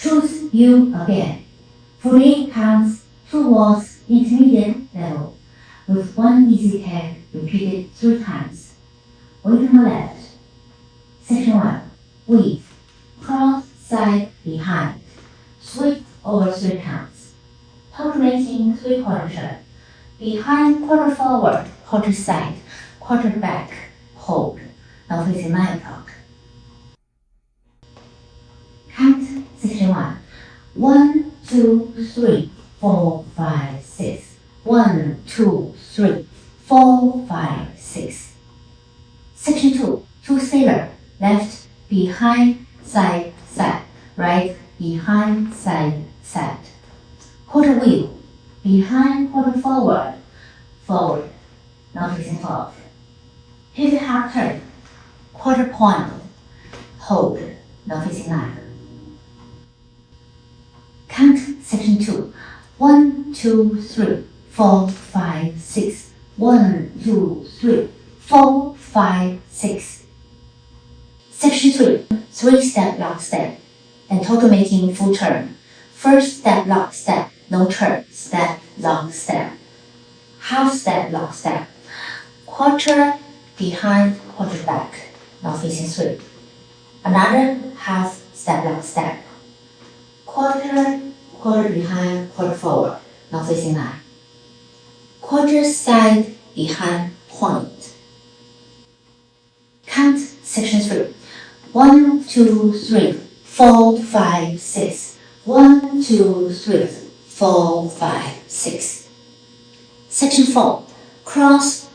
Choose you again. 3 counts towards intermediate level, with 1 easy tag repeated 3 times. Weight on the left. Section 1. Weave. Cross, side, behind. Sweep over 3 counts. Alternating 3/4 turn. Behind, quarter forward, quarter side, quarter back, hold. Now facing 9 o'clock. Count section 1. 1, 2, 3, 4, 5, 6. 1, 2, 3, 4, 5, 6. Section 2. 2 sailor. Left, behind, side, side. Right, behind, side, side. Quarter wheel. Behind, quarter forward, forward. Now facing 12. Pivot half turn. Quarter point. Hold. Now facing 9. Count section 2. 1, 2, 3, 4, 5, 6. 1, 2, 3, 4, 5, 6. Section 3. 3-step lock step and total making full turn. First step lock step, no turn, step lock step. Half step lock step. Quarter behind, quarter back. Now facing 3. Another half step lock step. Quarter behind, quarter forward. Now facing 9. Quarter side behind, point. Count section 3. 1, 2, 3, 4, 5, 6. 1, 2, 3, 4, 5, 6. Section 4. Cross,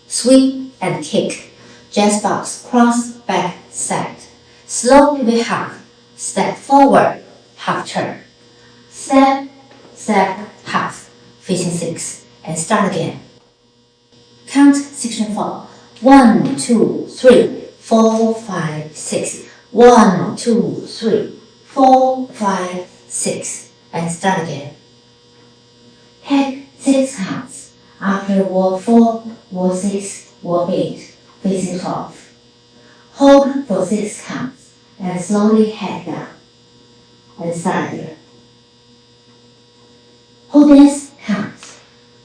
sweep, and kick. Jazz box, cross, back, side. Slow pivot half. Step forward, half turn. Step, step, half. Facing 6. And start again. Count section 4. 1, 2, 3, 4, 5, 6. 1, 2, 3, 4, 5, 6. And start again. Take 6 counts. After wall 4, wall 6, wall 8, facing 12. Hold for 6 counts and slowly head down. And start again. Hold this count.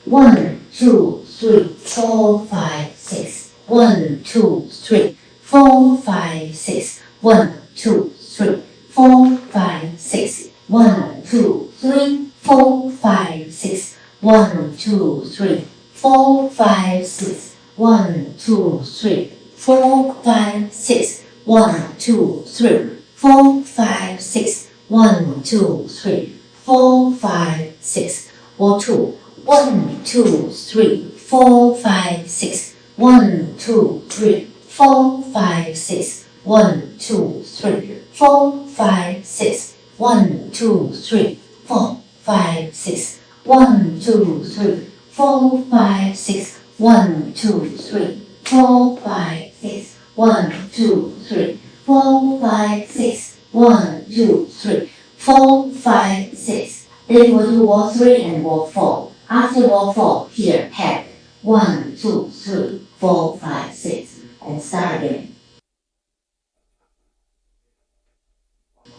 1, 2, 3, 4, 5, 6. 1, 2, 3, 4, 5, 6. 1, 2, 3, 4, 5, 6. 1, 2, 3, 4, 5, 6. 1, 2, 3, 4, 5, 6. 1, 2, 3, 4, 5, 6. 1, 2, 3, 4, 5, 6. 1, 2, 3, 4, 5, 6. Wall 2. 1, 2, 3, 4, 5, 6. 1, 2, 3, 4, 5, 6. 1, 2, 3, 4, 5, 6. 1, 2, 3, 4, 5, 6. 1, 2, 3, 4, 5, 6. 1, 2, 3, 4, 5, 6. 1, 2, 3, 4, 5, 6. 1, 2, 3, 4, 5, 6. Then we'll do wall 3 and wall 4. After wall 4, here, head. 1, 2, 3, 4, 5, 6. And start again.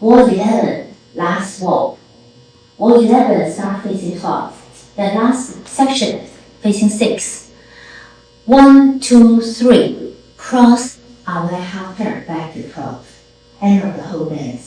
Wall 11, last wall. Wall 11 start facing 12. The last section facing 6. 1, 2, 3. Cross our half turn back to 12. End of the whole dance.